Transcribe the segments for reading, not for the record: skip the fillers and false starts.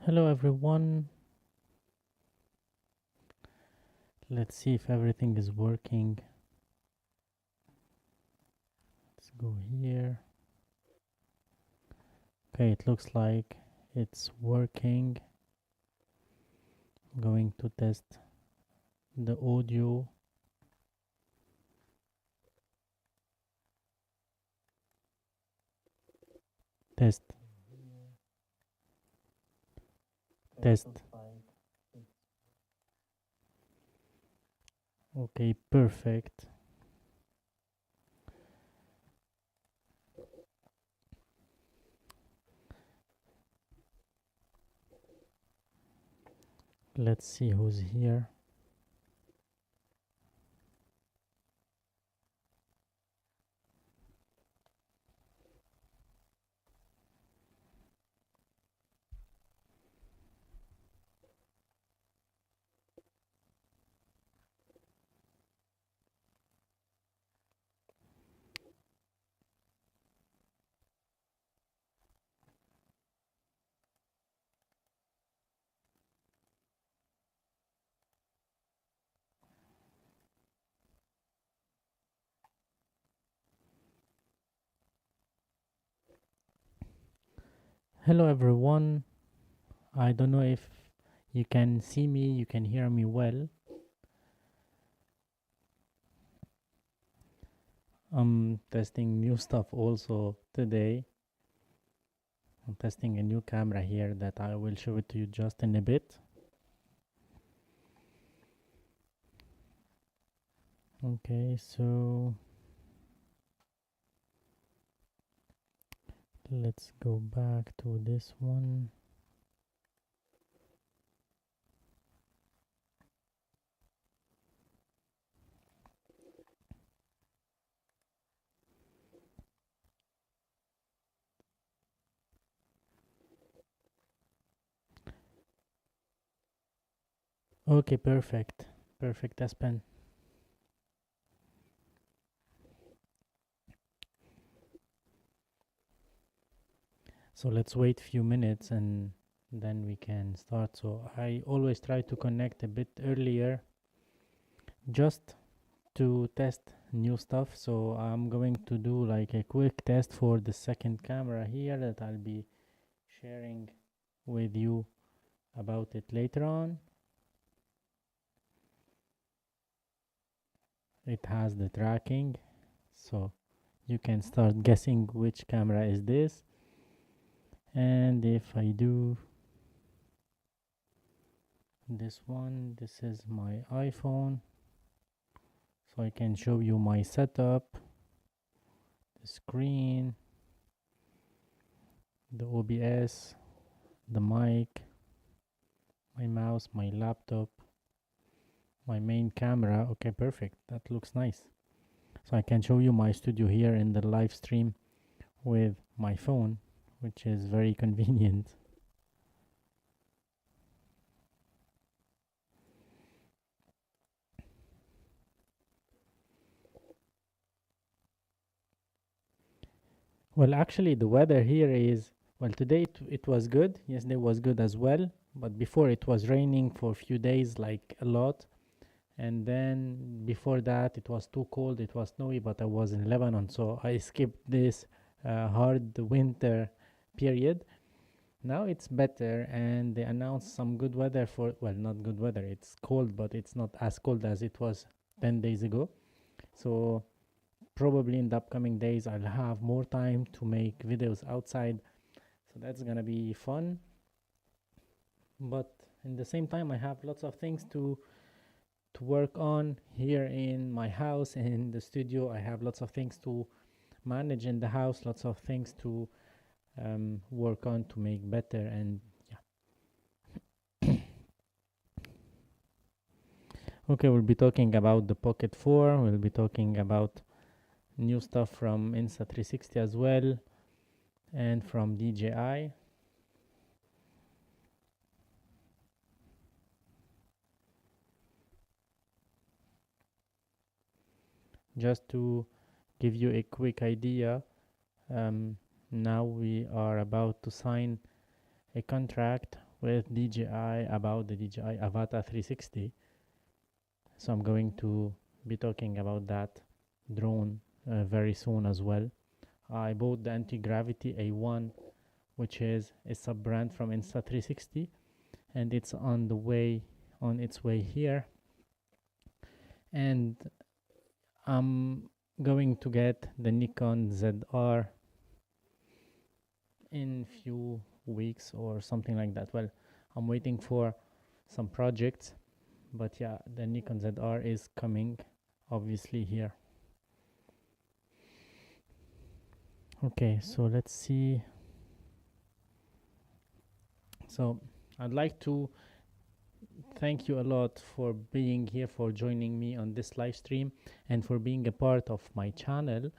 Hello everyone. Let's see if everything is working. Let's go here. Okay, it looks like it's working. I'm going to test the audio. Test. Test. Okay, perfect. Let's see who's here. Hello everyone. I don't know if you can see me, you can hear me well. I'm testing new stuff also today. I'm testing a new camera here that I will show it to you just in a bit. Okay, so let's go back to this one. Okay, perfect. Perfect, Aspen. So let's wait a few minutes and then we can start. So I always try to connect a bit earlier just to test new stuff. So I'm going to do like a quick test for the second camera here that I'll be sharing with you about it later on. It has the tracking, so you can start guessing which camera is this. And if I do this one, this is my iPhone, so I can show you my setup, the screen, the OBS, the mic, my mouse, my laptop, my main camera. Okay, perfect, that looks nice. So I can show you my studio here in the live stream with my phone, which is very convenient. Well, actually, the weather here is, well, today it was good. Yesterday was good as well. But before it was raining for a few days, like a lot. And then before that, it was too cold. It was snowy, but I was in Lebanon. So I skipped this hard winter period. Now it's better, and they announced some good weather for, well, not good weather. It's cold, but it's not as cold as it was 10 days ago. So probably in the upcoming days I'll have more time to make videos outside, so that's gonna be fun. But in the same time, I have lots of things to work on here in my house and in the studio. I have lots of things to manage in the house, lots of things to work on to make better. And yeah, okay, we'll be talking about the Pocket 4. We'll be talking about new stuff from Insta360 as well, and from DJI. Just to give you a quick idea, um, now we are about to sign a contract with DJI about the DJI Avata 360. So I'm going to be talking about that drone very soon as well. I bought the anti-gravity A1, which is a sub-brand from Insta360, and it's on its way here. And I'm going to get the Nikon ZR in few weeks or something like that. Well, I'm waiting for some projects, but yeah, the Nikon ZR is coming obviously here. Okay, so let's see. So I'd like to thank you a lot for being here, for joining me on this live stream, and for being a part of my channel,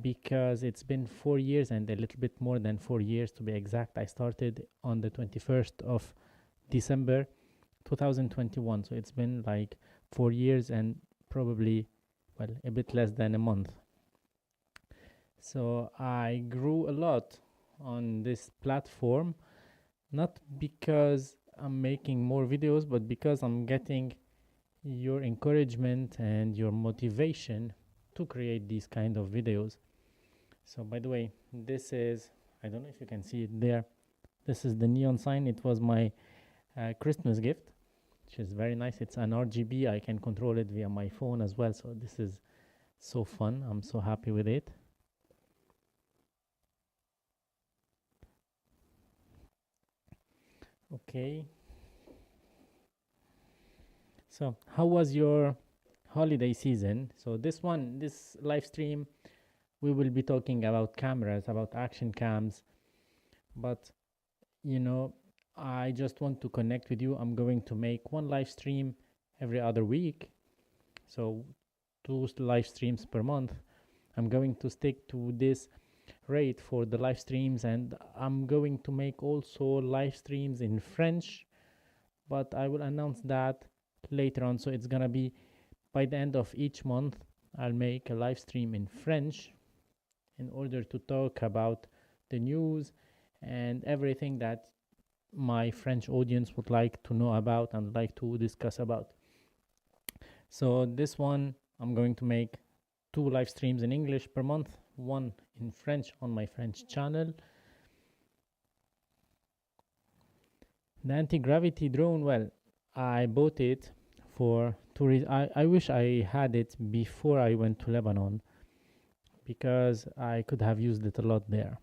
because it's been 4 years and a little bit more than 4 years to be exact. I started on the 21st of December 2021, so it's been like 4 years and probably, well, a bit less than a month. So I grew a lot on this platform, not because I'm making more videos, but because I'm getting your encouragement and your motivation to create these kind of videos. So by the way, this is, I don't know if you can see it there, this is the neon sign. It was my Christmas gift, which is very nice. It's an RGB. I can control it via my phone as well, so this is so fun. I'm so happy with it. Okay, so how was your holiday season? So this live stream, we will be talking about cameras, about action cams, but you know, I just want to connect with you. I'm going to make one live stream every other week, so 2 live streams per month. I'm going to stick to this rate for the live streams, and I'm going to make also live streams in French, but I will announce that later on. So it's gonna be by the end of each month, I'll make a live stream in French in order to talk about the news and everything that my French audience would like to know about and like to discuss about. So this one, I'm going to make 2 live streams in English per month, one in French on my French channel. The anti-gravity drone, well, I bought it for 2 reasons. I wish I had it before I went to Lebanon, because I could have used it a lot there.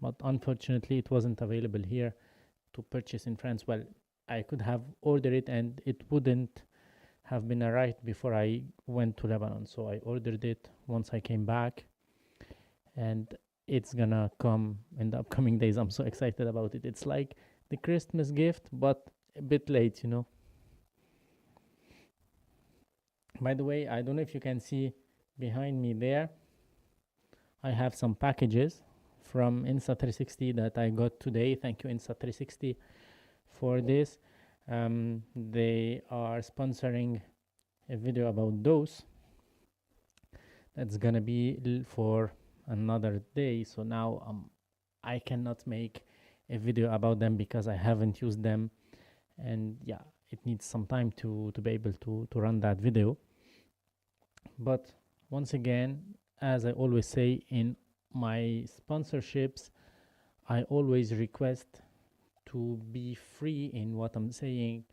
But unfortunately, it wasn't available here to purchase in France. Well, I could have ordered it and it wouldn't have been arrived before I went to Lebanon. So I ordered it once I came back, and it's gonna come in the upcoming days. I'm so excited about it. It's like the Christmas gift, but a bit late, you know. By the way, I don't know if you can see behind me there, I have some packages from Insta360 that I got today. Thank you, Insta360, for this. They are sponsoring a video about those. That's gonna be for another day. So now I cannot make a video about them because I haven't used them, and yeah, it needs some time to be able to run that video. But once again, as I always say in my sponsorships, I always request to be free in what I'm saying,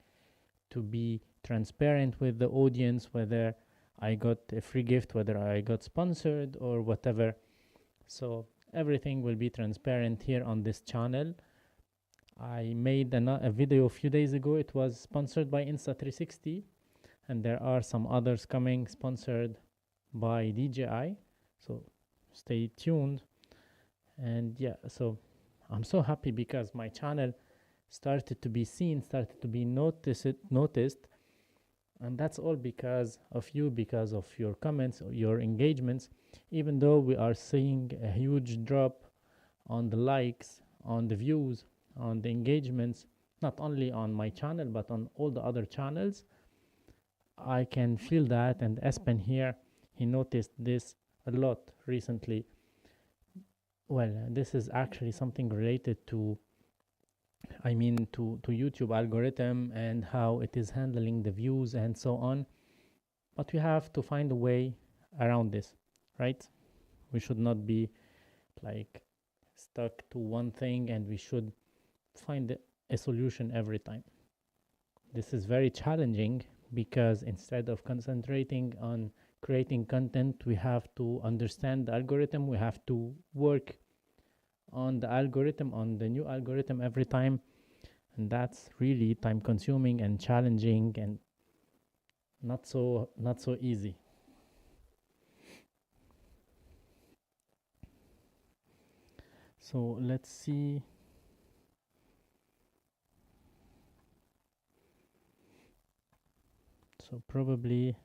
to be transparent with the audience, whether I got a free gift, whether I got sponsored or whatever. So everything will be transparent here on this channel. I made a video a few days ago. It was sponsored by Insta360, and there are some others coming sponsored by DJI, so stay tuned. And yeah, so I'm so happy because my channel started to be seen, started to be noticed, and that's all because of you, because of your comments, your engagements. Even though we are seeing a huge drop on the likes, on the views, on the engagements, not only on my channel but on all the other channels, I can feel that. And Espen here, he noticed this a lot recently. Well, this is actually something related to, I mean to YouTube algorithm and how it is handling the views and so on. But we have to find a way around this, right? We should not be like stuck to one thing, and we should find a solution every time. This is very challenging because instead of concentrating on creating content, we have to understand the algorithm, we have to work on the algorithm, on the new algorithm every time, and that's really time consuming and challenging and not so easy. So let's see. So probably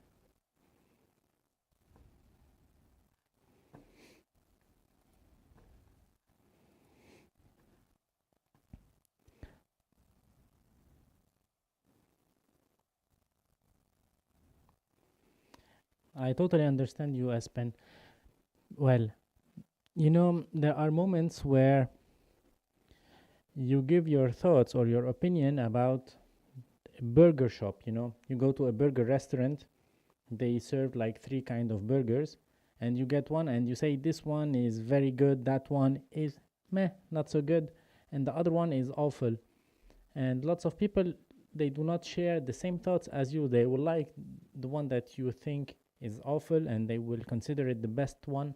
I totally understand you, Aspen. Well, there are moments where you give your thoughts or your opinion about a burger shop. You go to a burger restaurant, they serve like three kind of burgers, and you get one and you say this one is very good, that one is meh, not so good, and the other one is awful. And lots of people, they do not share the same thoughts as you. They will like the one that you think is awful and they will consider it the best one,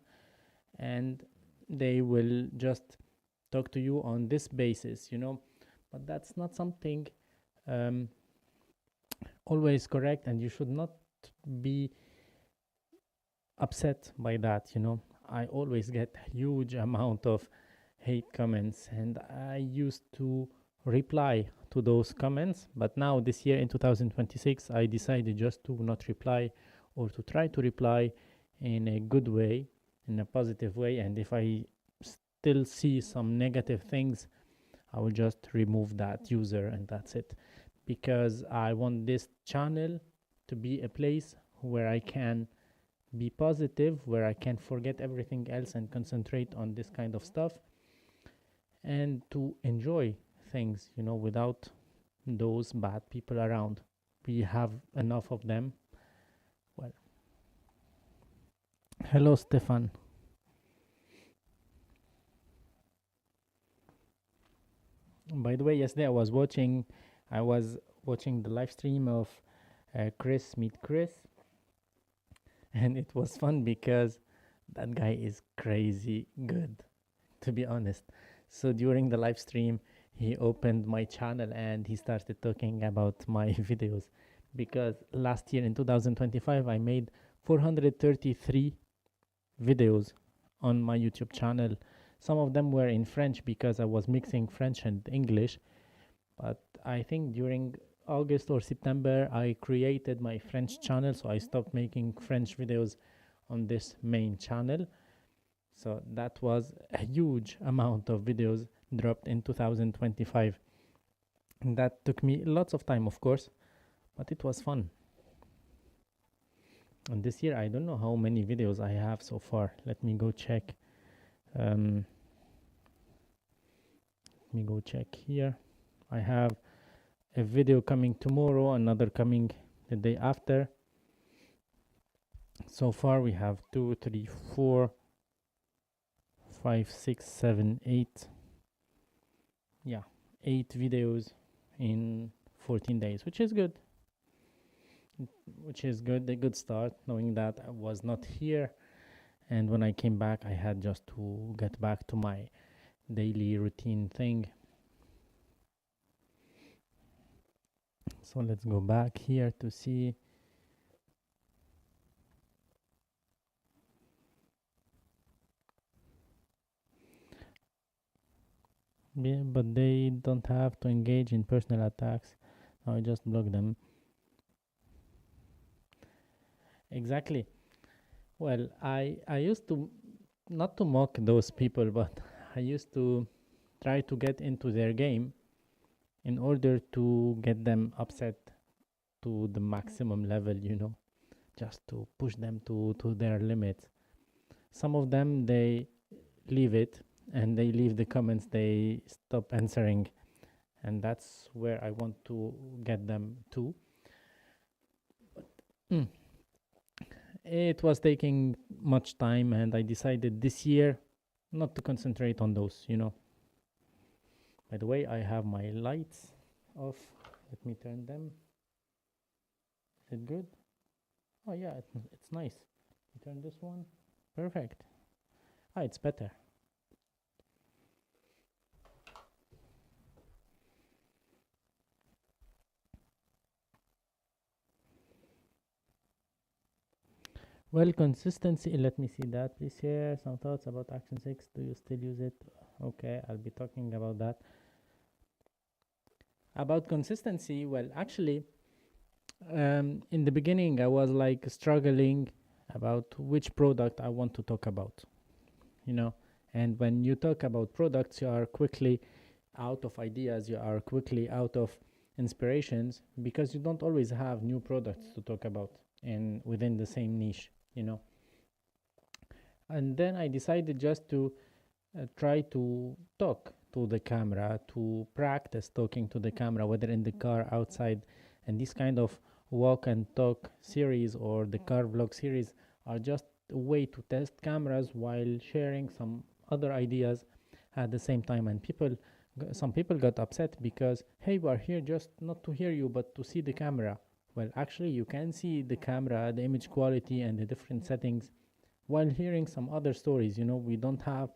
and they will just talk to you on this basis. But that's not something um, always correct, and you should not be upset by that. I always get a huge amount of hate comments, and I used to reply to those comments, but now this year in 2026 I decided just to not reply, or to try to reply in a good way, in a positive way, and if I still see some negative things, I will just remove that user, and that's it, because I want this channel to be a place where I can be positive, where I can forget everything else and concentrate on this kind of stuff, and to enjoy things, without those bad people around. We have enough of them. Well, hello, Stefan. By the way, yesterday I was watching the live stream of Chris Meet Chris, and it was fun because that guy is crazy good, to be honest. So during the live stream, he opened my channel and he started talking about my videos, because last year in 2025 I made 433 videos on my YouTube channel. Some of them were in French because I was mixing French and English, but I think during August or September I created my French channel, so I stopped making French videos on this main channel. So that was a huge amount of videos dropped in 2025. And that took me lots of time, of course, but it was fun. And this year, I don't know how many videos I have so far. Let me go check. Let me go check here. I have a video coming tomorrow, another coming the day after. So far, we have 2, 3, 4, 5, 6, 7, 8. Yeah, 8 videos in 14 days, which is good. A good start, knowing that I was not here, and when I came back I had just to get back to my daily routine thing. So let's go back here to see. Yeah, but they don't have to engage in personal attacks. No, I just block them. Exactly. Well, I used to not to mock those people, but I used to try to get into their game in order to get them upset to the maximum level, just to push them to their limits. Some of them, they leave it and they leave the comments, they stop answering and that's where I want to get them to. Mm. It was taking much time, and I decided this year not to concentrate on those, you know. By the way, I have my lights off. Let me turn them. Is it good? Oh yeah, it's nice. You turn this one. Perfect. Ah, it's better. Well, consistency. Let me see that. Please share some thoughts about Action 6. Do you still use it? Okay, I'll be talking about that. About consistency, well, actually, in the beginning, I was like struggling about which product I want to talk about, you know. And when you talk about products, you are quickly out of ideas, you are quickly out of inspirations, because you don't always have new products to talk about in within the same niche, you know. And then I decided just to try to talk to the camera, to practice talking to the camera, whether in the car, outside. And this kind of walk and talk series or the car vlog series are just a way to test cameras while sharing some other ideas at the same time. And some people got upset because, hey, we're here just not to hear you but to see the camera. Well, actually, you can see the camera, the image quality, and the different settings while hearing some other stories. You know, we don't have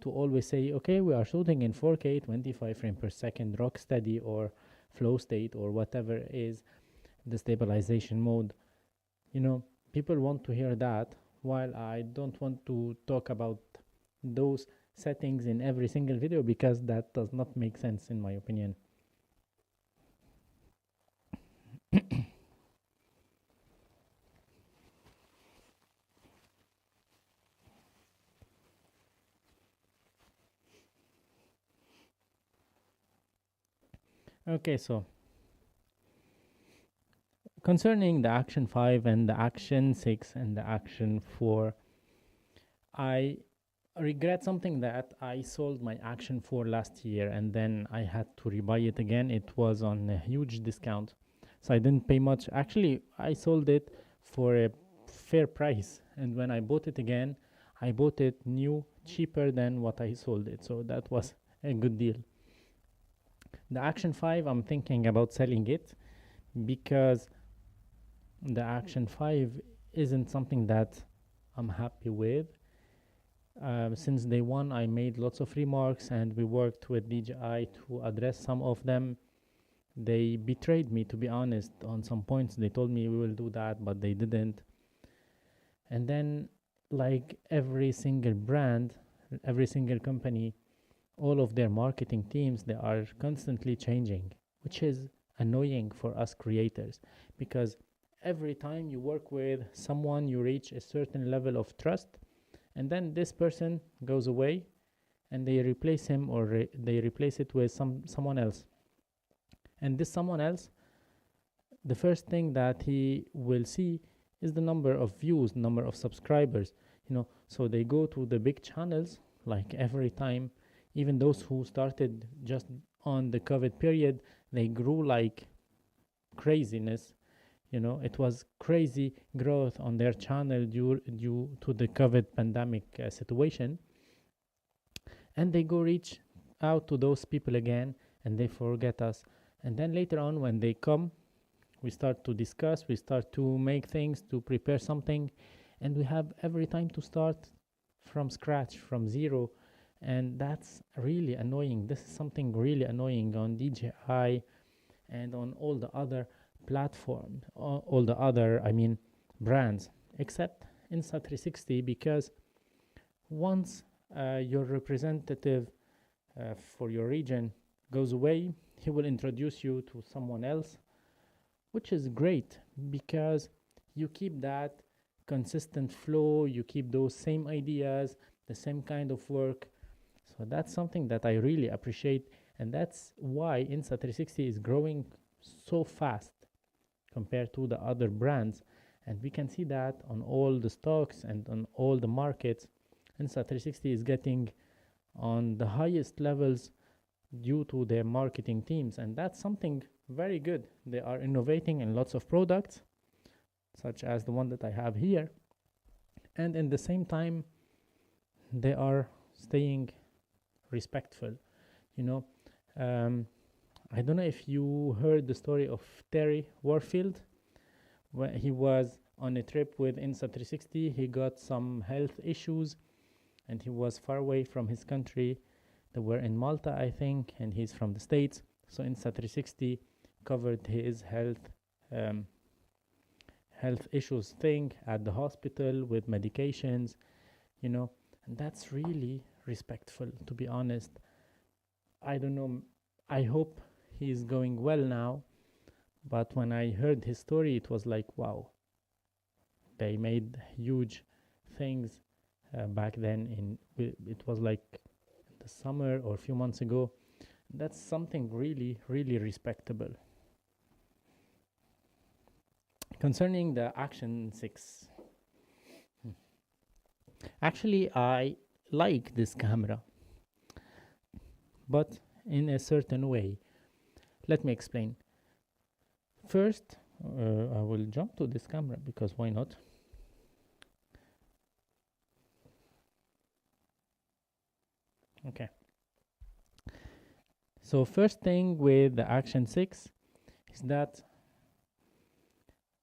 to always say, okay, we are shooting in 4K 25 frame per second, rock steady, or flow state, or whatever is the stabilization mode. You know, people want to hear that, while I don't want to talk about those settings in every single video, because that does not make sense in my opinion. Okay, so concerning the Action 5 and the Action 6 and the Action 4, I regret something, that I sold my Action 4 last year and then I had to rebuy it again. It was on a huge discount, so I didn't pay much. Actually, I sold it for a fair price, and when I bought it again, I bought it new cheaper than what I sold it, so that was a good deal. The Action 5, I'm thinking about selling it, because the Action 5 isn't something that I'm happy with. Since day one, I made lots of remarks and we worked with DJI to address some of them. They betrayed me, to be honest, on some points. They told me we will do that, but they didn't. And then, like every single brand, every single company, all of their marketing teams, they are constantly changing, which is annoying for us creators, because every time you work with someone, you reach a certain level of trust, and then this person goes away and they replace him, or they replace it with someone else. And this someone else, the first thing that he will see is the number of views, number of subscribers, you know. So they go to the big channels, like every time. Even those who started just on the COVID period, they grew like craziness. You know, it was crazy growth on their channel due to the COVID pandemic situation. And they go reach out to those people again, and they forget us. And then later on, when they come, we start to discuss, we start to make things, to prepare something, and we have every time to start from scratch, from zero. And that's really annoying. This is something really annoying on DJI and on all the other platforms, all the other, I mean, brands, except Insta360, because once your representative for your region goes away, he will introduce you to someone else, which is great, because you keep that consistent flow, you keep those same ideas, the same kind of work. So that's something that I really appreciate, and that's why Insta360 is growing so fast compared to the other brands. And we can see that on all the stocks and on all the markets. Insta360 is getting on the highest levels due to their marketing teams, and that's something very good. They are innovating in lots of products, such as the one that I have here, and in the same time, they are staying respectful. You know, um, I don't know if you heard the story of Terry Warfield. When he was on a trip with Insta360, he got some health issues and he was far away from his country. They were in Malta, I think, and he's from the States. So Insta360 covered his um, health issues thing at the hospital with medications, and that's really respectful, to be honest. I don't know. I hope he's going well now. But when I heard his story, it was like, wow, they made huge things back then. It was like the summer or a few months ago. That's something really, really respectable. Concerning the Action 6, actually, I like this camera, but in a certain way. Let me explain. First, I will jump to this camera because why not? Okay. So first thing with the Action 6 is that,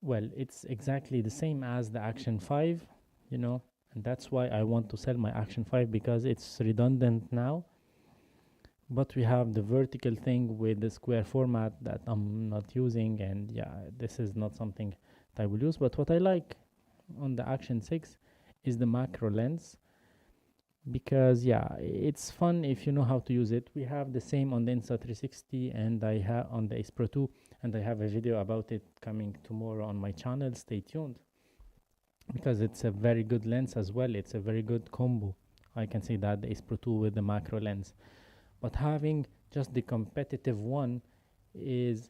well, it's exactly the same as the Action 5, and that's why I want to sell my Action 5 because it's redundant now. But we have the vertical thing with the square format that I'm not using, and yeah, this is not something that I will use. But what I like on the Action 6 is the macro lens, because yeah, it's fun if you know how to use it. We have the same on the Insta360 and I have on the acepro 2, and I have a video about it coming tomorrow on my channel. Stay tuned, because it's a very good lens as well. It's a very good combo. I can say that the acepro 2 with the macro lens. But having just the competitive one is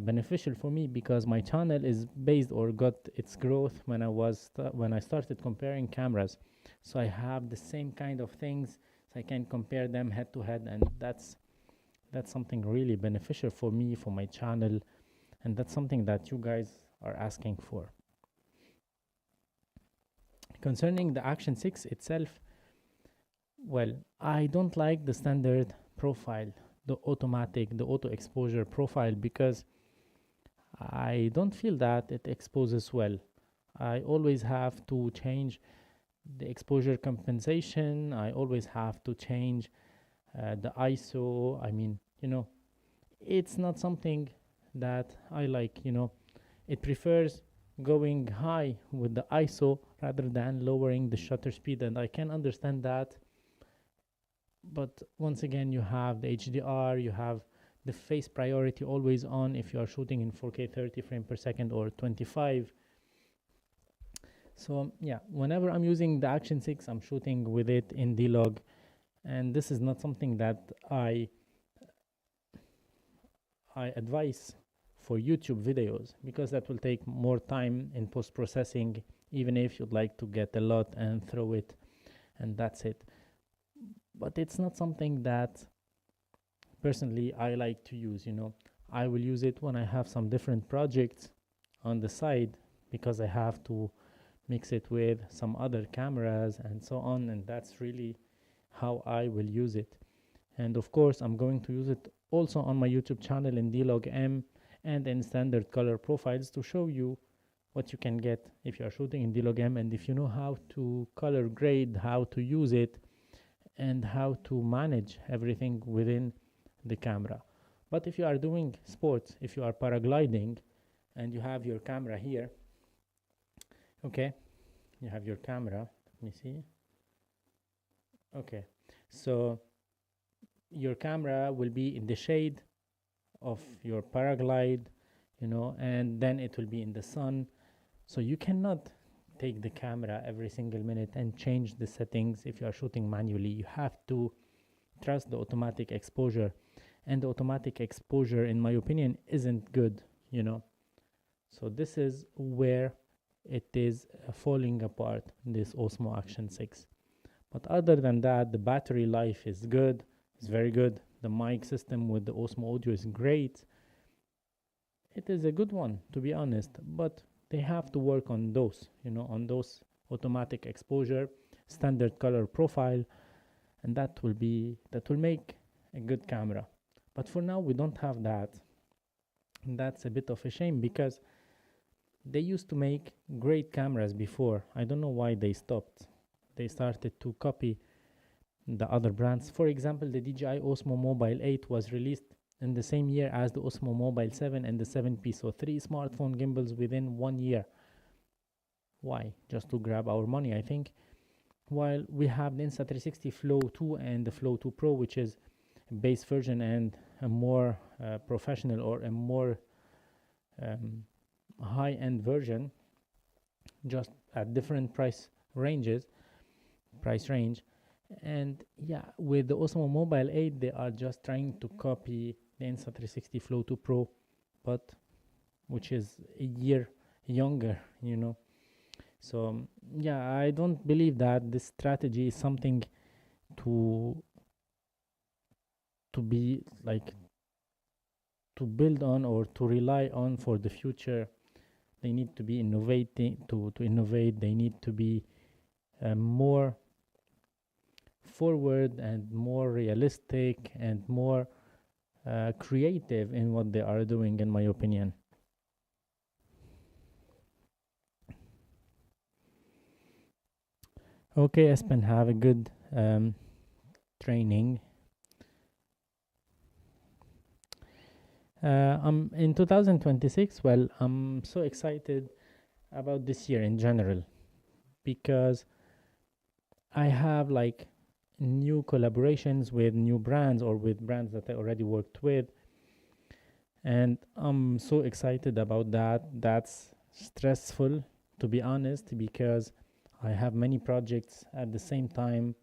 beneficial for me, because my channel is based or got its growth when I started comparing cameras. So I have the same kind of things, so I can compare them head to head, and that's something really beneficial for me, for my channel, and that's something that you guys are asking for. Concerning the Action 6 itself, well, I don't like the standard profile, the auto exposure profile, because I don't feel that it exposes well. I always have to change the exposure compensation. I always have to change the ISO. I mean, it's not something that I like. It prefers going high with the ISO rather than lowering the shutter speed, and I can understand that. But once again, you have the HDR, you have the face priority always on if you are shooting in 4K 30 frames per second or 25. So yeah, whenever I'm using the Action 6, I'm shooting with it in D-Log, and this is not something that I advise for YouTube videos, because that will take more time in post-processing, even if you'd like to get a lot and throw it, and that's it. But it's not something that personally I like to use. I will use it when I have some different projects on the side, because I have to mix it with some other cameras and so on, and that's really how I will use it. And of course, I'm going to use it also on my YouTube channel in D-Log M and in standard color profiles, to show you what you can get if you are shooting in D-Log M, and if you know how to color grade, how to use it, and how to manage everything within the camera. But if you are doing sports, if you are paragliding and you have your camera here, okay, you have your camera, let me see. Okay, so your camera will be in the shade of your paraglide, and then it will be in the sun. So you cannot take the camera every single minute and change the settings if you are shooting manually. You have to trust the automatic exposure, and the automatic exposure, in my opinion, isn't good. So this is where it is falling apart, this Osmo Action 6. But other than that, the battery life is good. It's very good. the mic system with the Osmo audio is great. It is a good one, to be honest, but they have to work on those, on those automatic exposure, standard color profile, and that will make a good camera. But for now we don't have that. And that's a bit of a shame because they used to make great cameras before. I don't know why they stopped. They started to copy the other brands. For example, the DJI Osmo Mobile 8 was released in the same year as the Osmo Mobile 7 and the 7P, so 3 smartphone gimbals within 1 year. Why? Just to grab our money, I think. While we have the Insta360 Flow 2 and the Flow 2 Pro, which is a base version and a more professional or a more high-end version, just at different price range. And yeah, with the Osmo Mobile 8 they are just trying to copy the Insta360 Flow 2 Pro, but which is a year younger, so yeah, I don't believe that this strategy is something to be like to build on or to rely on for the future. They need to be innovating to innovate. They need to be more forward and more realistic and more creative in what they are doing, in my opinion. Okay, Espen, have a good training. I'm in 2026. Well, I'm so excited about this year in general because I have like new collaborations with new brands or with brands that I already worked with, and I'm so excited about that. That's stressful, to be honest, because I have many projects at the same time.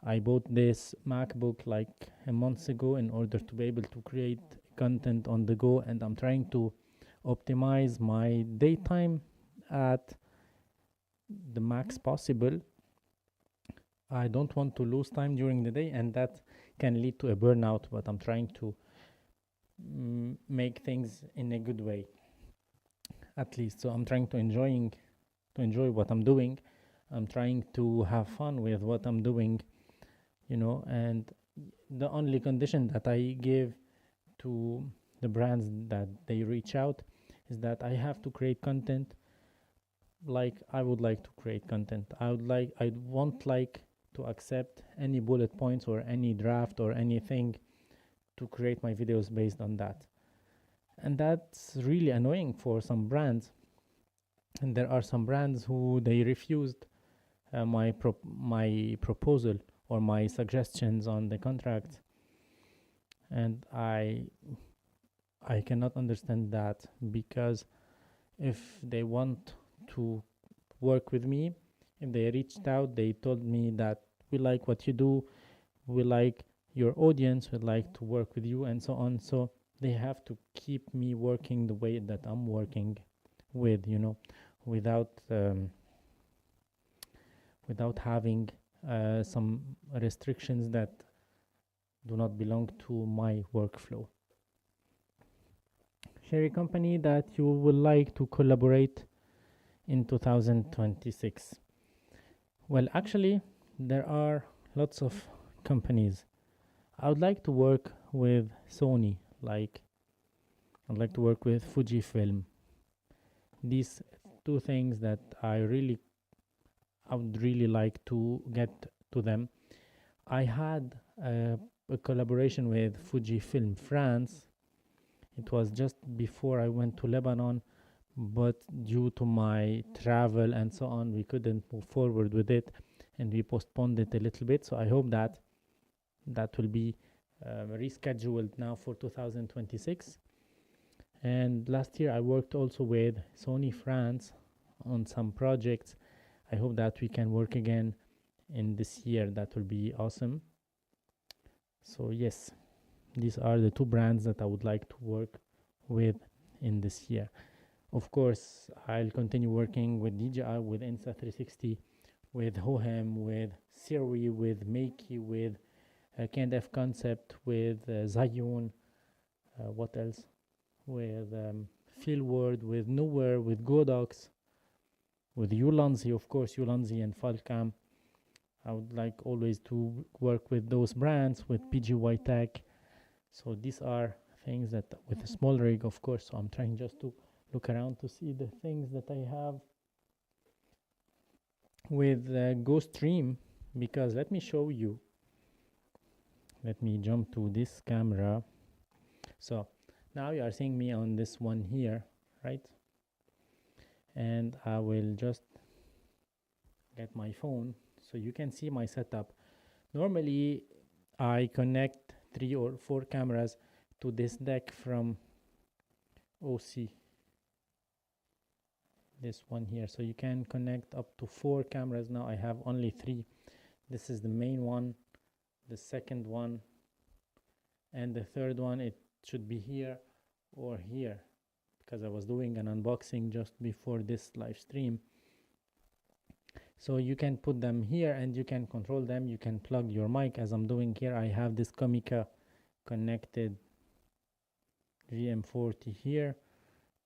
I bought this MacBook like a month ago in order to be able to create content on the go, and I'm trying to optimize my daytime at the max possible. I don't want to lose time during the day, and that can lead to a burnout, but I'm trying to make things in a good way, at least. So I'm trying to enjoy what I'm doing. I'm trying to have fun with what I'm doing, and the only condition that I give to the brands that they reach out is that I have to create content like I would like to create content. I won't like to accept any bullet points or any draft or anything to create my videos based on that. And that's really annoying for some brands. And there are some brands who they refused my proposal or my suggestions on the contract, and I cannot understand that, because if they want to work with me, if they reached out, they told me that we like what you do, we like your audience, we'd like to work with you, and so on. So they have to keep me working the way that I'm working with, without having some restrictions that do not belong to my workflow. Share a company that you would like to collaborate in 2026. Well, actually, there are lots of companies. I would like to work with Sony, like I'd like to work with Fujifilm. These two things that I would really like to get to them. I had a collaboration with Fujifilm France. It was just before I went to Lebanon, but due to my travel and so on, we couldn't move forward with it, and we postponed it a little bit. So I hope that will be rescheduled now for 2026. And last year I worked also with Sony France on some projects. I hope that we can work again in this year. That will be awesome. So yes, these are the two brands that I would like to work with in this year. Of course, I'll continue working with DJI, with Insta360, with Hohem, with Siri, with Makey, with K&F Concept, with Zion, what else? With Fieldward, with Nowhere, with Godox, with Ulanzi, of course, Ulanzi and Falcam. I would like always to work with those brands, with PGY Tech. So these are things that with a small rig, of course. So I'm trying just to look around to see the things that I have with GoStream, because let me show you. Let me jump to this camera. So now you are seeing me on this one here, right? And I will just get my phone so you can see my setup. Normally I connect 3 or 4 cameras to this deck from OC, this one here. So you can connect up to 4 cameras. Now I have only 3. This is the main one, the second one, and the third one. It should be here or here, because I was doing an unboxing just before this live stream. So you can put them here and you can control them. You can plug your mic, as I'm doing here. I have this Comica connected VM40 here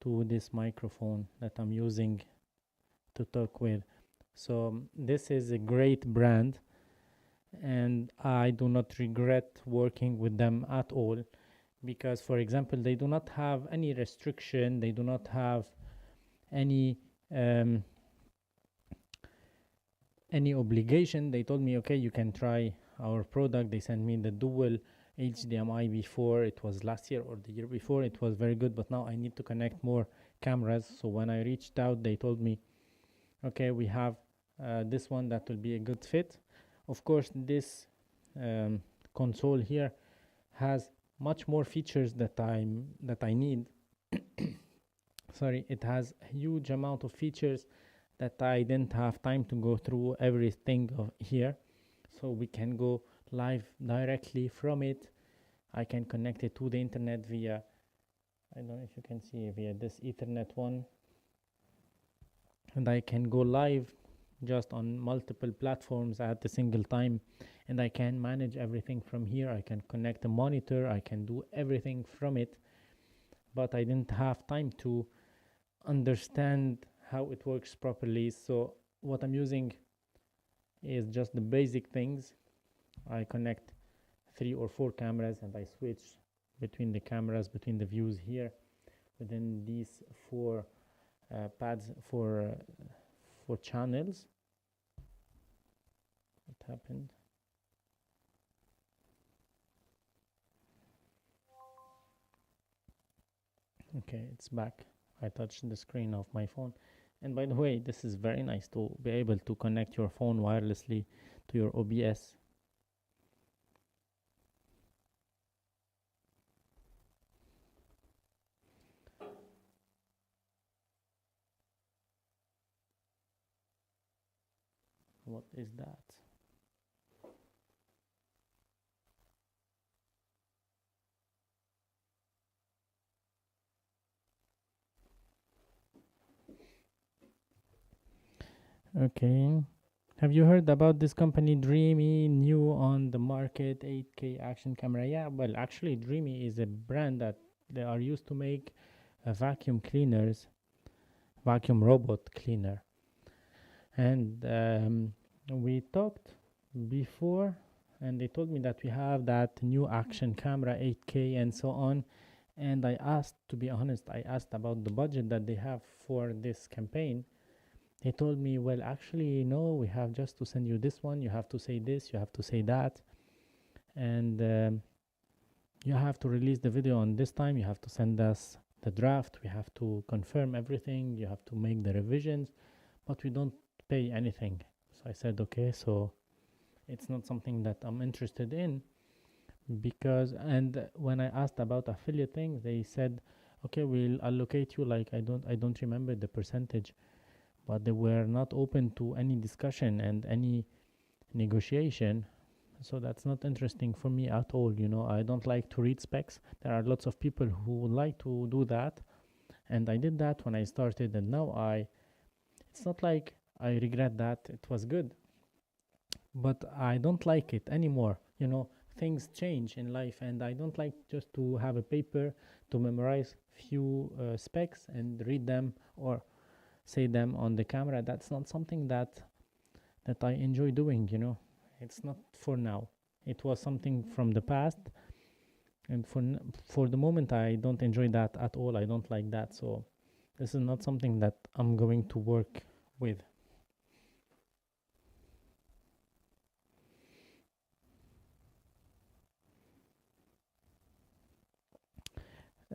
to this microphone that I'm using to talk with. So this is a great brand, and I do not regret working with them at all, because, for example, they do not have any restriction. They do not have any obligation. They told me, okay, you can try our product. They sent me the dual HDMI before. It was last year or the year before. It was very good, but now I need to connect more cameras. So when I reached out, they told me, okay, we have this one that will be a good fit. Of course, this console here has much more features that I need. Sorry, it has a huge amount of features that I didn't have time to go through everything here. So we can go live directly from it. I can connect it to the internet via, I don't know if you can see, via this Ethernet one. And I can go live just on multiple platforms at a single time. And I can manage everything from here. I can connect a monitor. I can do everything from it. But I didn't have time to understand how it works properly. So what I'm using is just the basic things. I connect 3 or 4 cameras and I switch between the cameras, between the views here within these 4 pads for channels. What happened? Okay, it's back. I touched the screen of my phone. And by the way, this is very nice to be able to connect your phone wirelessly to your OBS. What is that? Okay. Have you heard about this company Dreamy, new on the market, 8K action camera? Yeah, well, actually Dreamy is a brand that they are used to make vacuum cleaners, vacuum robot cleaner. And we talked before, and they told me that we have that new action camera, 8K and so on. And I asked, to be honest, I asked about the budget that they have for this campaign. They told me, well, actually, no, we have just to send you this one. You have to say this, you have to say that. And you have to release the video on this time. You have to send us the draft. We have to confirm everything. You have to make the revisions, but we don't pay anything. So I said, okay, so it's not something that I'm interested in, because, and when I asked about affiliate thing, they said, okay, we'll allocate you, like, I don't remember the percentage, but they were not open to any discussion and any negotiation. So that's not interesting for me at all. I don't like to read specs. There are lots of people who would like to do that, and I did that when I started, and now it's not like I regret that. It was good, but I don't like it anymore. things change in life, and I don't like just to have a paper to memorize few specs and read them or say them on the camera. That's not something that I enjoy doing, you know. It's not for now. It was something from the past, and for the moment I don't enjoy that at all. I don't like that. So this is not something that I'm going to work with.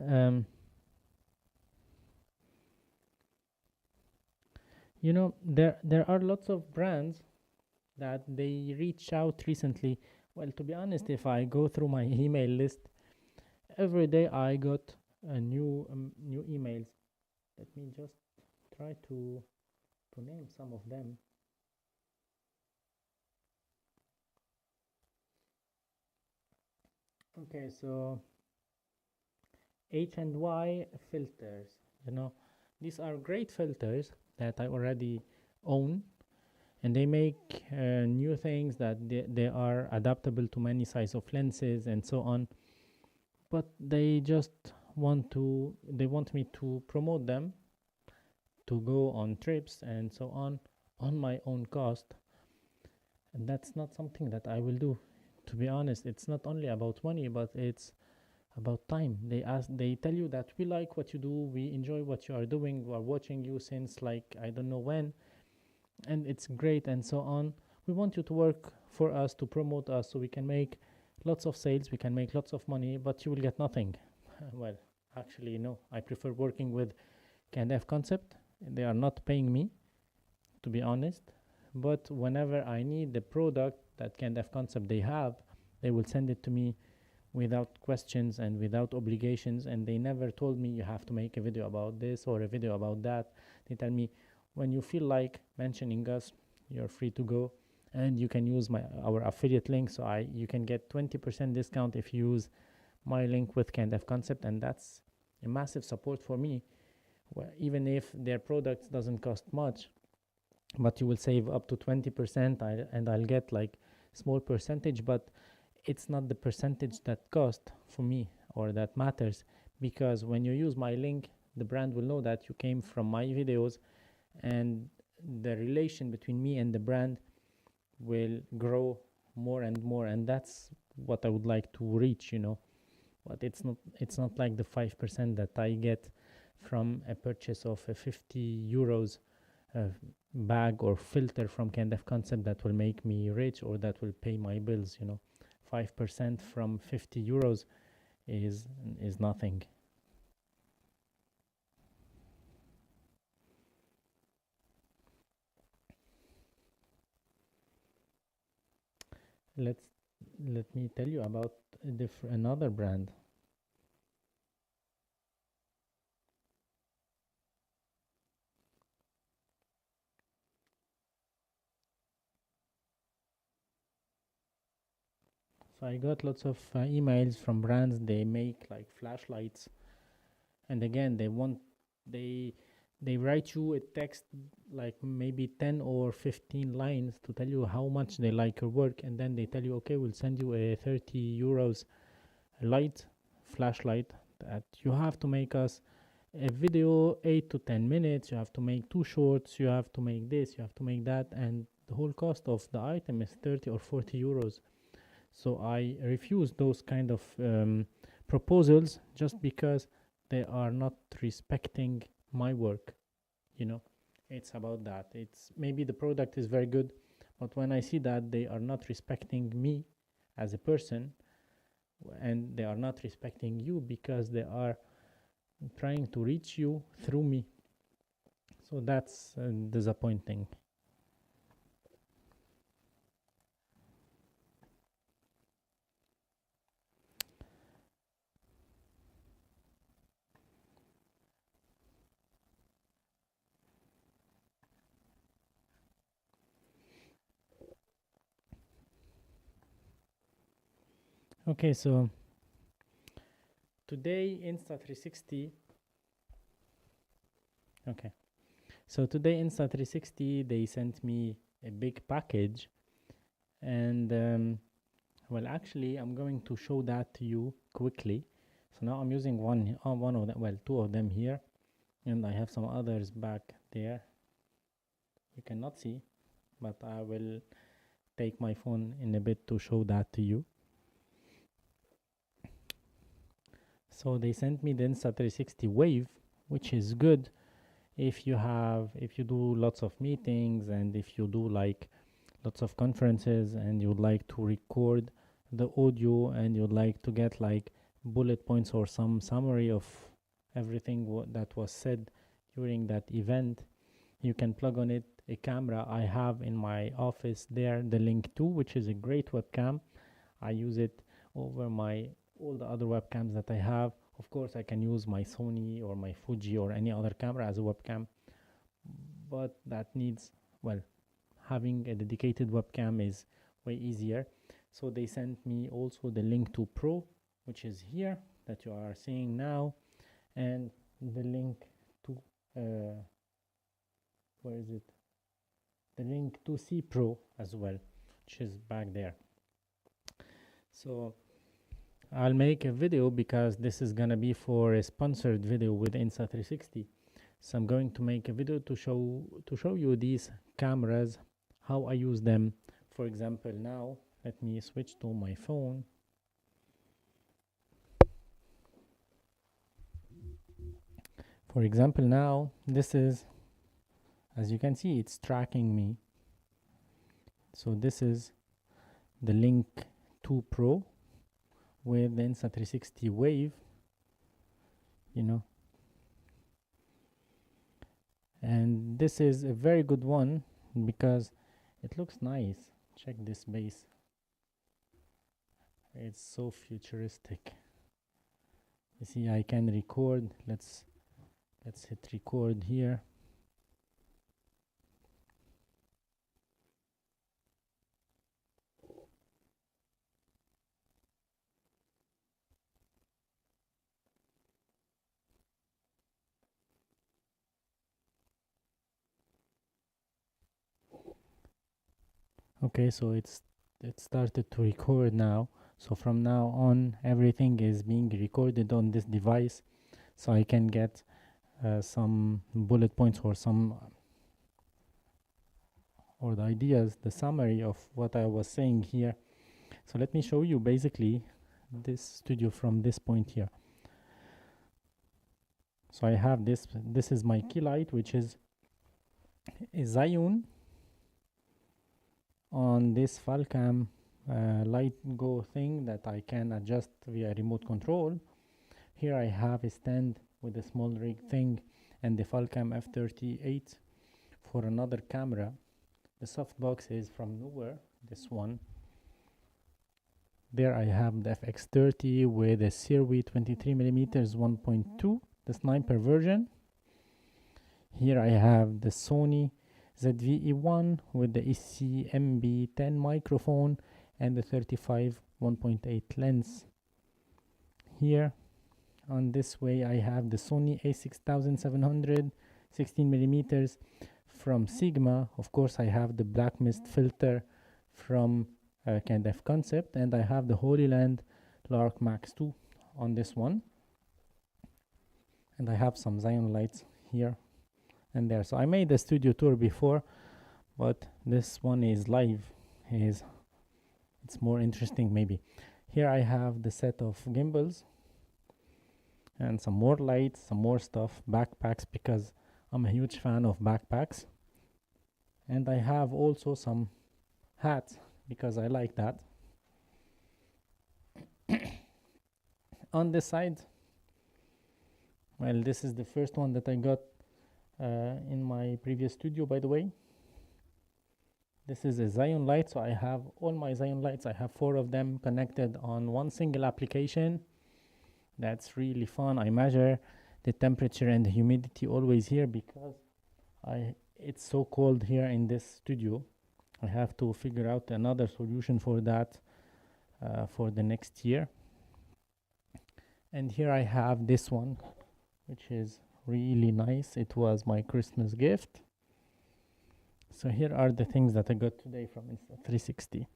Um, you know, there are lots of brands that they reach out recently. Well, to be honest, if I go through my email list, every day I got a new emails. Let me just try to name some of them. Okay, so H&Y filters, you know, these are great filters that I already own, and they make new things that they are adaptable to many size of lenses and so on. But they just they want me to promote them, to go on trips and so on my own cost, and that's not something that I will do. To be honest, it's not only about money, but it's about time. They tell you that we like what you do, we enjoy what you are doing, we are watching you since like I don't know when, and it's great and so on. We want you to work for us, to promote us, so we can make lots of sales, we can make lots of money, but you will get nothing. Well, actually no, I prefer working with KNF Concept. They are not paying me, to be honest, but whenever I need the product that KNF Concept they have, they will send it to me without questions and without obligations. And they never told me you have to make a video about this or a video about that. They tell me when you feel like mentioning us, you're free to go, and you can use our affiliate link, so you can get 20% discount if you use my link with KNF Concept. And that's a massive support for me. Well, even if their products doesn't cost much, but you will save up to 20%, and I'll get like small percentage, but it's not the percentage that cost for me or that matters, because when you use my link, the brand will know that you came from my videos, and the relation between me and the brand will grow more and more, and that's what I would like to reach, you know. But it's not like the 5% that I get from a purchase of a 50 euros bag or filter from KNF Concept that will make me rich or that will pay my bills, you know. 5% from 50 euros is nothing. Let me tell you about another brand. So I got lots of emails from brands. They make like flashlights, and again they they write you a text like maybe 10 or 15 lines to tell you how much they like your work, and then they tell you, okay, we'll send you a 30 euros light flashlight that you have to make us a video 8 to 10 minutes, you have to make 2 shorts, you have to make this, you have to make that, and the whole cost of the item is 30 or 40 euros. So I refuse those kind of proposals just because they are not respecting my work, you know. It's about that. It's maybe the product is very good, but when I see that they are not respecting me as a person, and they are not respecting you because they are trying to reach you through me, so that's disappointing. Okay, so today Insta360 okay, so today Insta360 they sent me a big package, and Well, actually, I'm going to show that to you quickly. So now I'm using one of them, well, two of them here, and I have some others back there. You cannot see, but I will take my phone in a bit to show that to you. So they sent me the Insta360 Wave, which is good if you do lots of meetings, and if you do like lots of conferences, and you'd like to record the audio, and you'd like to get like bullet points or some summary of everything that was said during that event. You can plug on it a camera I have in my office there, the Link 2, which is a great webcam. I use it over all the other webcams that I have. Of course, I can use my Sony or my Fuji or any other camera as a webcam, but that needs, well, having a dedicated webcam is way easier. So they sent me also the Link 2 Pro, which is here that you are seeing now, and the Link 2 where is it, the Link 2C Pro as well, which is back there. So I'll make a video because this is gonna be for a sponsored video with Insta360. So I'm going to make a video to show you these cameras, how I use them. For example, now let me switch to my phone. For example, now this is, as you can see, it's tracking me. So this is the Link 2 Pro with the Insta360 Wave, you know, and this is a very good one because it looks nice. Check this base, it's so futuristic. You see, I can record. Let's hit record here. Okay, so it started to record now. So from now on, everything is being recorded on this device, so I can get some bullet points or the ideas, the summary of what I was saying here. So let me show you basically this studio from this point here. So I have this is my key light, which is a Zion on this Falcam light go thing that I can adjust via remote control. Here I have a stand with a small rig thing and the Falcam F38 for another camera. The softbox is from Newer, this one. There I have the FX30 with a Sirui 23mm 1.2, the sniper version. Here I have the Sony ZV-E1 with the ECMB10 microphone and the 35 1.8 lens. Here on this way I have the Sony a6700 16mm from Sigma. Of course I have the black mist filter from Kind of Concept, and I have the Holy Land Lark Max 2 on this one, and I have some Zion lights here and there. So I made a studio tour before, but this one is live. It's more interesting maybe. Here I have the set of gimbals and some more lights, some more stuff, backpacks, because I'm a huge fan of backpacks, and I have also some hats because I like that. On this side, well, this is the first one that I got in my previous studio, by the way. This is a Zion light, so I have all my Zion lights. I have 4 of them connected on one single application. That's really fun. I measure the temperature and the humidity always here because it's so cold here in this studio. I have to figure out another solution for that for the next year. And here I have this one, which is really nice. It was my Christmas gift. So here are the things that I got today from Insta360.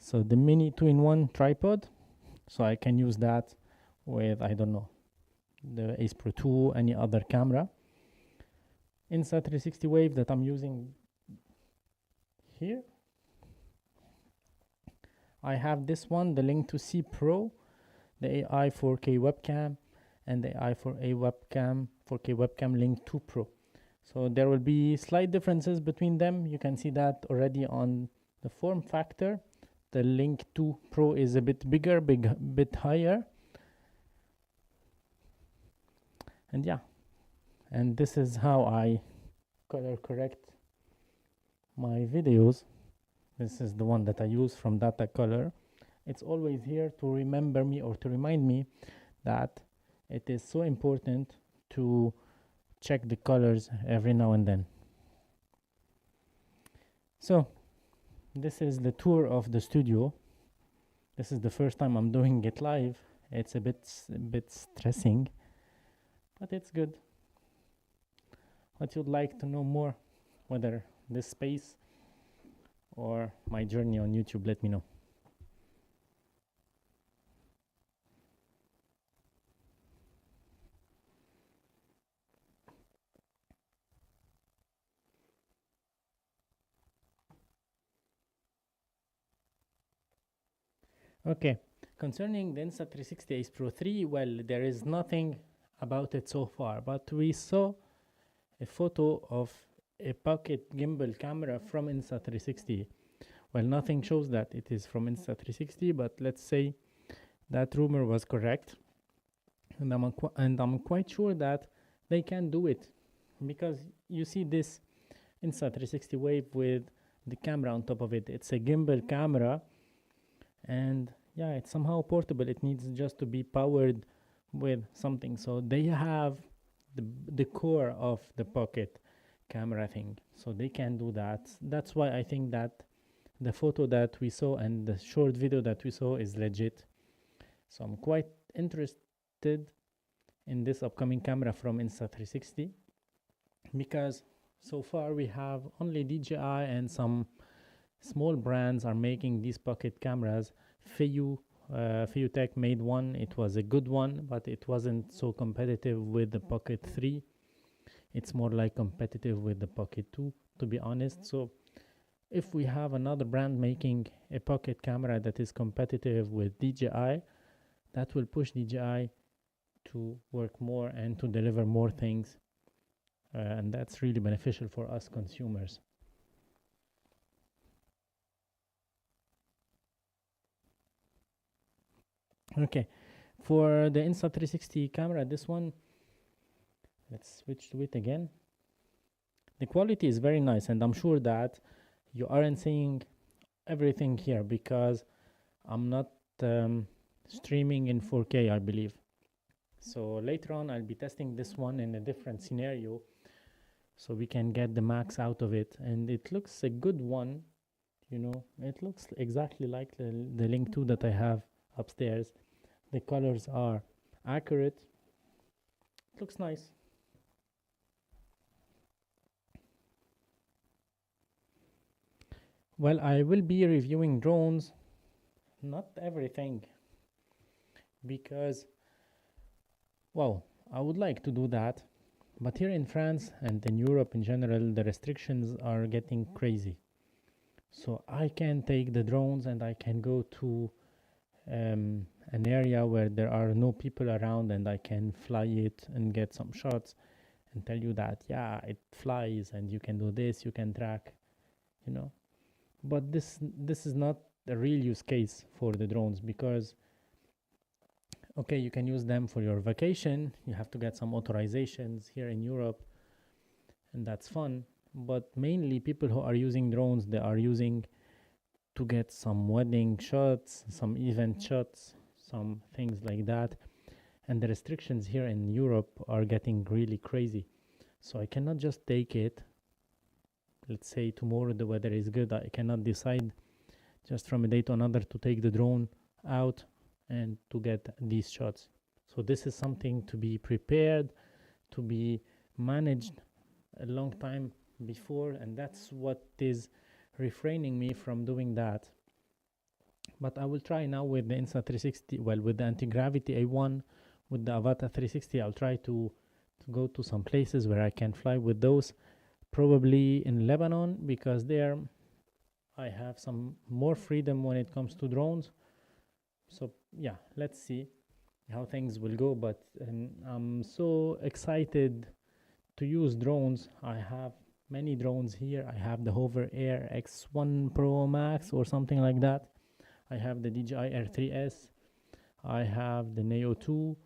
So the mini 2-in-1 tripod, so I can use that with, I don't know, the acepro 2, any other camera. Insta360 Wave that I'm using here, I have this one, the Link to C Pro, the AI 4K webcam, and the AI 4K webcam Link 2 Pro. So there will be slight differences between them. You can see that already on the form factor. The Link 2 Pro is a bit bigger, bit higher. And yeah, and this is how I color correct my videos. This is the one that I use from Data Color. It's always here to remember me or to remind me that it is so important to check the colors every now and then. So this is the tour of the studio. This is the first time I'm doing it live. It's a bit stressing, but it's good. What you'd like to know more, whether this space or my journey on YouTube, let me know. Okay, concerning the Insta360 Ace Pro 3, well, there is nothing about it so far, but we saw a photo of a pocket gimbal camera from Insta360. Well, nothing shows that it is from Insta360, but let's say that rumor was correct. And I'm quite sure that they can do it, because you see this Insta360 Wave with the camera on top of it. It's a gimbal camera, and yeah, it's somehow portable. It needs just to be powered with something. So they have the core of the pocket camera thing, so they can do that. That's why I think that the photo that we saw and the short video that we saw is legit. So I'm quite interested in this upcoming camera from Insta360, because so far we have only DJI and some small brands are making these pocket cameras. Feiyu Tech made one. It was a good one, but it wasn't so competitive with the Pocket 3. It's more like competitive with the Pocket 2, to be honest. So if we have another brand making a pocket camera that is competitive with DJI, that will push DJI to work more and to deliver more things. And that's really beneficial for us consumers. Okay, for the Insta360 camera, this one, let's switch to it again. The quality is very nice, and I'm sure that you aren't seeing everything here because I'm not streaming in 4K, I believe. So later on I'll be testing this one in a different scenario, so we can get the max out of it. And it looks a good one, you know, it looks exactly like the Link 2 that I have upstairs. The colors are accurate. It looks nice. Well, I will be reviewing drones, not everything, because, well, I would like to do that, but here in France and in Europe in general, the restrictions are getting crazy. So I can take the drones and I can go to an area where there are no people around, and I can fly it and get some shots and tell you that, yeah, it flies and you can do this, you can track, you know. But this is not a real use case for the drones, because okay, you can use them for your vacation. You have to get some authorizations here in Europe, and that's fun. But mainly people who are using drones, they are using to get some wedding shots, some event shots, some things like that. And the restrictions here in Europe are getting really crazy. So I cannot just take it. Let's say tomorrow the weather is good. I cannot decide just from a day to another to take the drone out and to get these shots. So this is something to be prepared, to be managed a long time before, and that's what is refraining me from doing that. But I will try now with the Insta 360, well, with the anti-gravity A1, with the Avata 360. I'll try to go to some places where I can fly with those, probably in Lebanon, because there I have some more freedom when it comes to drones. So yeah, let's see how things will go. But I'm so excited to use drones. I have many drones here. I have the Hover Air X1 Pro Max or something like that. I have the DJI Air 3S. I have the Neo 2.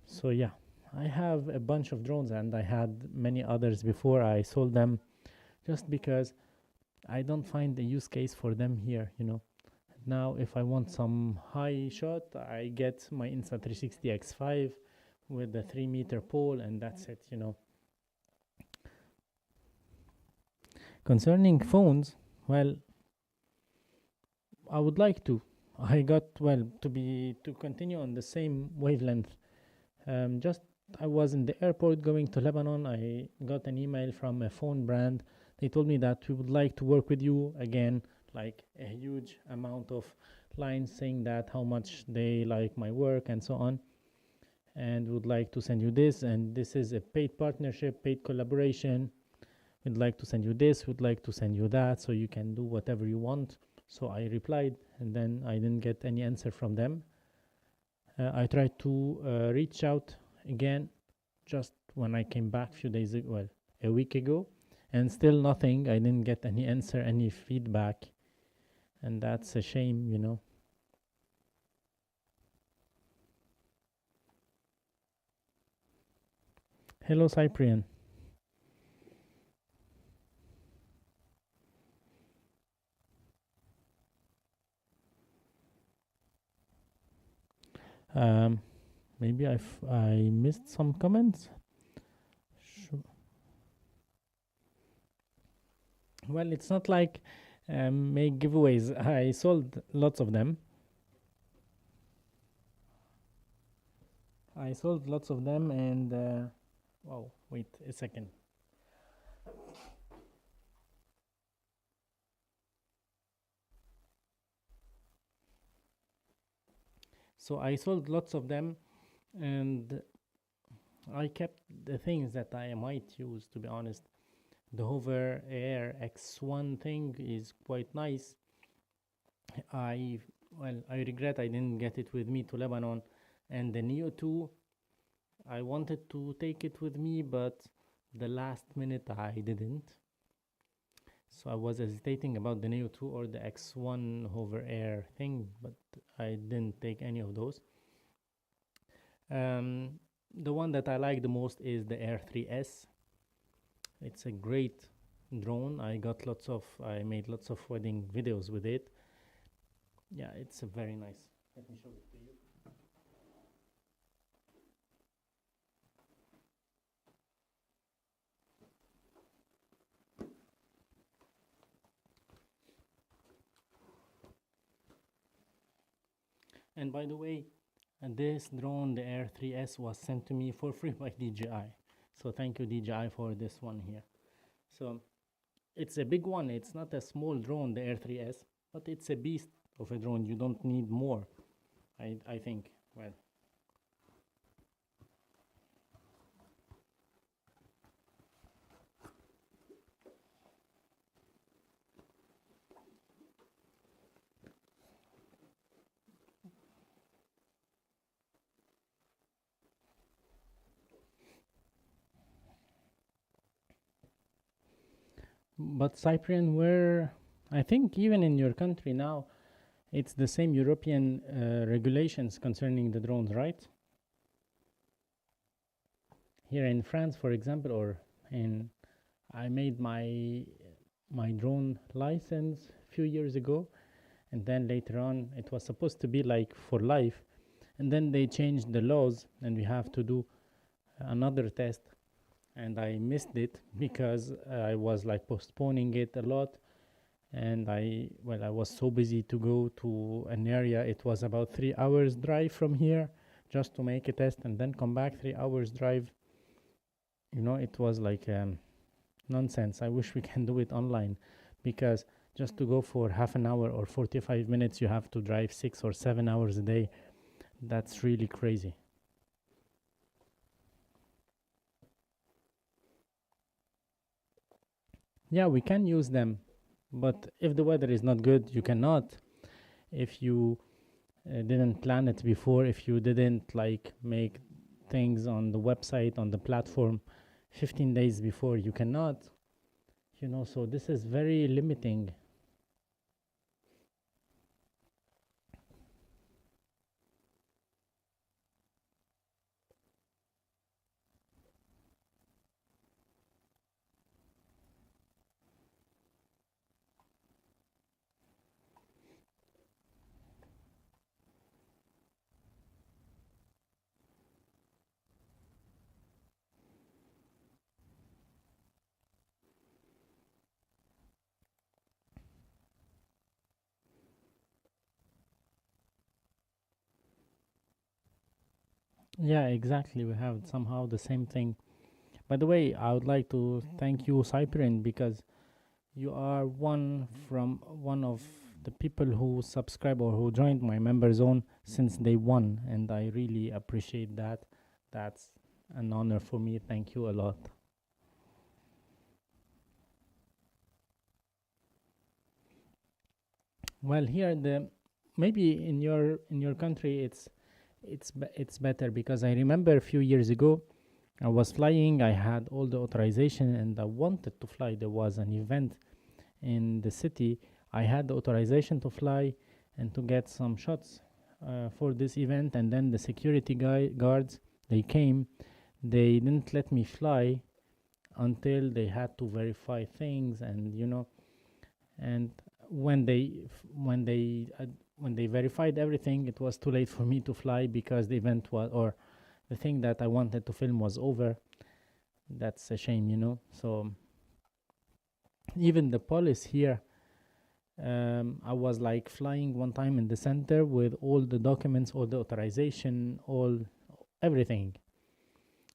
So yeah, I have a bunch of drones, and I had many others before I sold them, just because I don't find a use case for them here. Now if I want some high shot, I get my Insta 360 X5 with the 3-meter pole, and that's it. Concerning phones, well, I would like to. I got, well, to continue on the same wavelength. Just I was in the airport going to Lebanon. I got an email from a phone brand. They told me that we would like to work with you again, like a huge amount of lines saying that how much they like my work and so on, and would like to send you this, and this is a paid partnership, paid collaboration. We'd like to send you this, we'd like to send you that, so you can do whatever you want. So I replied, and then I didn't get any answer from them. I tried to reach out again just when I came back a few days ago, well, a week ago, and still nothing. I didn't get any answer, any feedback, and that's a shame. Hello, Cyprian. Um, maybe I missed some comments. Well, it's not like make giveaways. I sold lots of them. And wow, wait a second. So I sold lots of them, and I kept the things that I might use, to be honest. The Hover Air X1 thing is quite nice. I I regret I didn't get it with me to Lebanon, and the Neo 2, I wanted to take it with me, but the last minute I didn't. So I was hesitating about the Neo 2 or the X1 Hover Air thing, but I didn't take any of those. The one that I like the most is the Air 3S. It's a great drone. I made lots of wedding videos with it. Yeah, it's a very nice. Let me show it to you. And by the way, this drone, the Air 3S, was sent to me for free by DJI. So thank you, DJI, for this one here. So it's a big one. It's not a small drone, the Air 3S, but it's a beast of a drone. You don't need more, I think. Well, but Cyprian, I think even in your country now, it's the same European regulations concerning the drones, right? Here in France, for example, or in I made my drone license a few years ago, and then later on it was supposed to be like for life, and then they changed the laws, and we have to do another test, and I missed it because I was like postponing it a lot, and I was so busy to go to an area. It was about 3 hours drive from here just to make a test and then come back. 3 hours drive. It was like nonsense. I wish we can do it online, because Just to go for half an hour or 45 minutes, you have to drive 6 or 7 hours a day. That's really crazy. Yeah, we can use them, but if the weather is not good, you cannot. If you didn't plan it before, if you didn't like make things on the website, on the platform 15 days before, you cannot, so this is very limiting. Yeah, exactly. We have somehow the same thing. By the way, I would like to thank you, Cyprian, because you are one of the people who subscribe or who joined my member zone since day one, and I really appreciate that. That's an honor for me. Thank you a lot. Well, here the maybe in your country it's better, because I remember a few years ago I was flying. I had all the authorization and I wanted to fly. There was an event in the city. I had the authorization to fly and to get some shots for this event, and then the security guards, they came. They didn't let me fly until they had to verify things, and when they verified everything, it was too late for me to fly because the event was, or the thing that I wanted to film was over. That's a shame. So even the police here, I was like flying one time in the center with all the documents, all the authorization, all everything,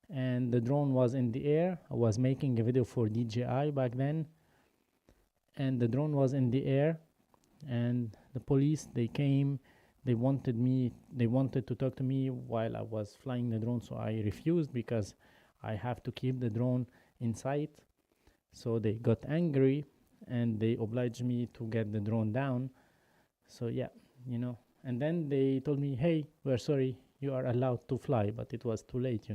and the drone was in the air. I was making a video for DJI back then, and the drone was in the air, and the police, they came. They wanted to talk to me while I was flying the drone, so I refused because I have to keep the drone in sight. So they got angry and they obliged me to get the drone down. So yeah, and then they told me, hey, we're sorry, you are allowed to fly, but it was too late.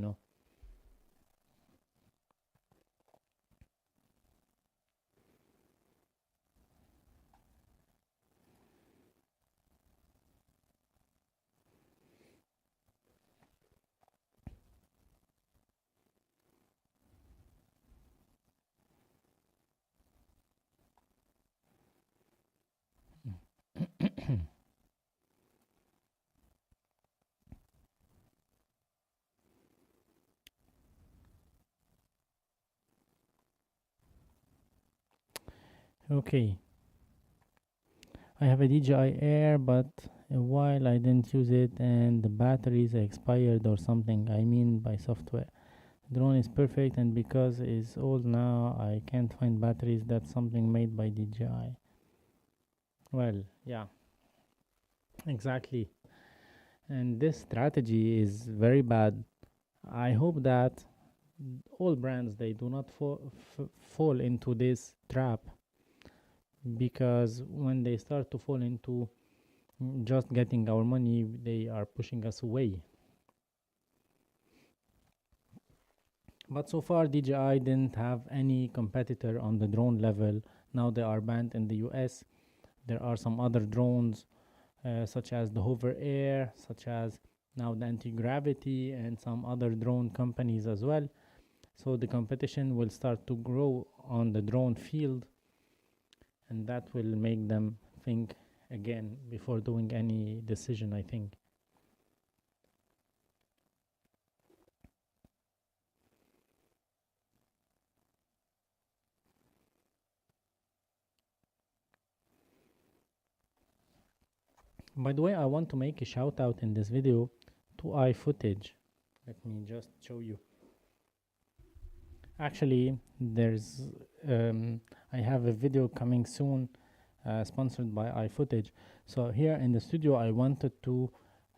Okay, I have a DJI Air, but a while I didn't use it and the batteries expired or something. I mean by software. Drone is perfect, and because it's old now, I can't find batteries. That's something made by DJI. Well, yeah, exactly. And this strategy is very bad. I hope that all brands, they do not fall into this trap, because when they start to fall into just getting our money, they are pushing us away. But so far, DJI didn't have any competitor on the drone level. Now they are banned in the US. There are some other drones, such as the Hover Air, such as now the anti-gravity, and some other drone companies as well. So the competition will start to grow on the drone field, and that will make them think again before doing any decision, I think. By the way, I want to make a shout out in this video to iFootage. Let me just show you. Actually, I have a video coming soon sponsored by iFootage. So here in the studio I wanted to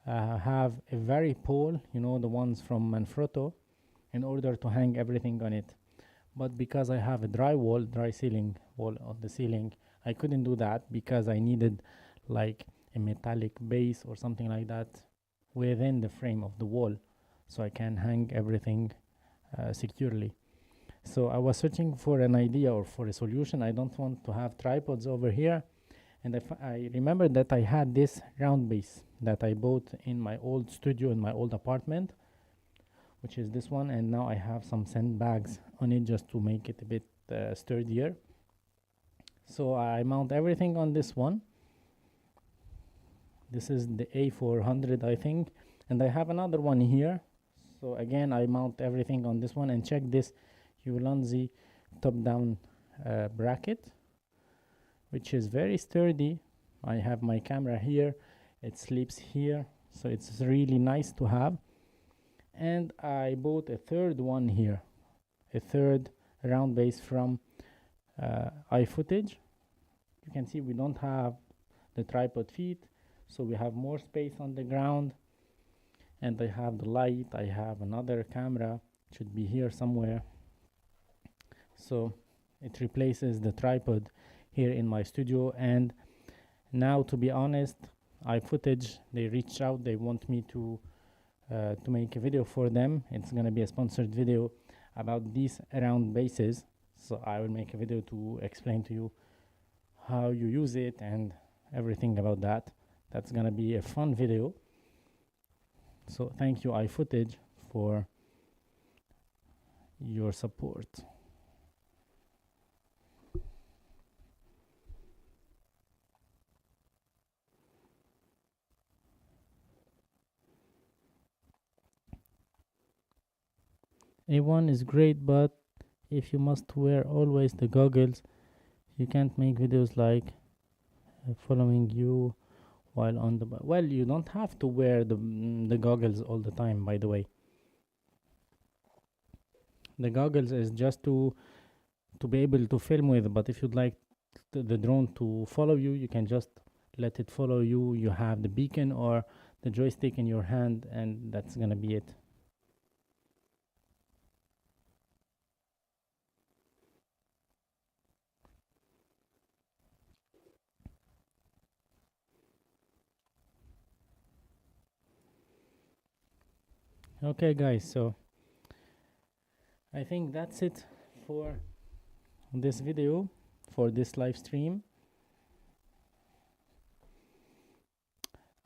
have a very pole, you know, the ones from Manfrotto, in order to hang everything on it. But because I have a dry ceiling wall on the ceiling, I couldn't do that because I needed like a metallic base or something like that within the frame of the wall, so I can hang everything securely. So I was searching for an idea or for a solution. I don't want to have tripods over here. And I remember that I had this round base that I bought in my old studio in my old apartment, which is this one. And now I have some sandbags on it just to make it a bit sturdier. So I mount everything on this one. This is the A400, I think. And I have another one here. So again, I mount everything on this one, and check this Ulanzi top-down bracket, which is very sturdy. I have my camera here, it sleeps here, so it's really nice to have. And I bought a third one here, a third round base from iFootage. You can see we don't have the tripod feet, so we have more space on the ground. And I have the light, I have another camera, it should be here somewhere. So it replaces the tripod here in my studio. And now, to be honest, iFootage, they reached out, they want me to make a video for them. It's gonna be a sponsored video about these round bases. So I will make a video to explain to you how you use it and everything about that. That's gonna be a fun video. So thank you iFootage for your support. A1 is great, but if you must wear always the goggles, you can't make videos like following you while on the well, you don't have to wear the goggles all the time, by the way. The goggles is just to be able to film with, but if you'd like the drone to follow you, you can just let it follow you. You have the beacon or the joystick in your hand, and that's gonna be it. Okay guys, so I think that's it for this video, for this live stream.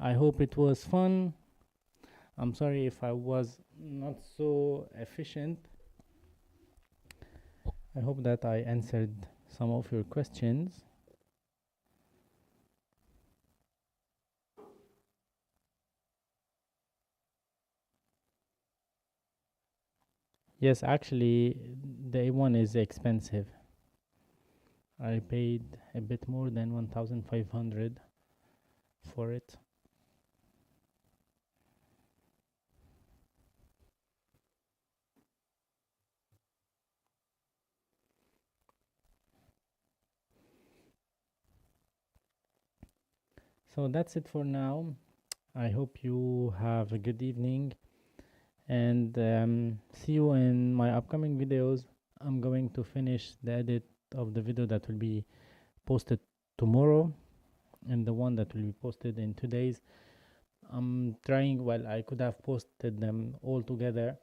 I hope it was fun. I'm sorry if I was not so efficient. I hope that I answered some of your questions. Yes, actually, the A1 is expensive. I paid a bit more than 1,500 for it. So that's it for now. I hope you have a good evening, and see you in my upcoming videos. I'm going to finish the edit of the video that will be posted tomorrow and the one that will be posted in 2 days. I'm trying, well, I could have posted them all together,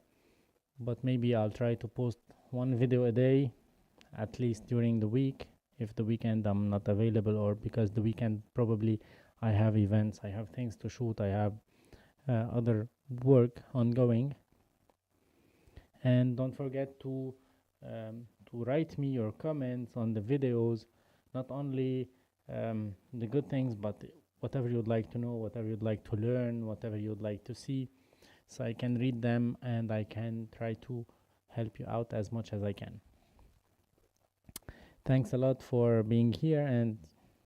but maybe I'll try to post one video a day, at least during the week. If the weekend I'm not available, or because the weekend probably I have events, I have things to shoot, I have other work ongoing. And don't forget to write me your comments on the videos, not only the good things, but whatever you'd like to know, whatever you'd like to learn, whatever you'd like to see, so I can read them and I can try to help you out as much as I can. Thanks a lot for being here, and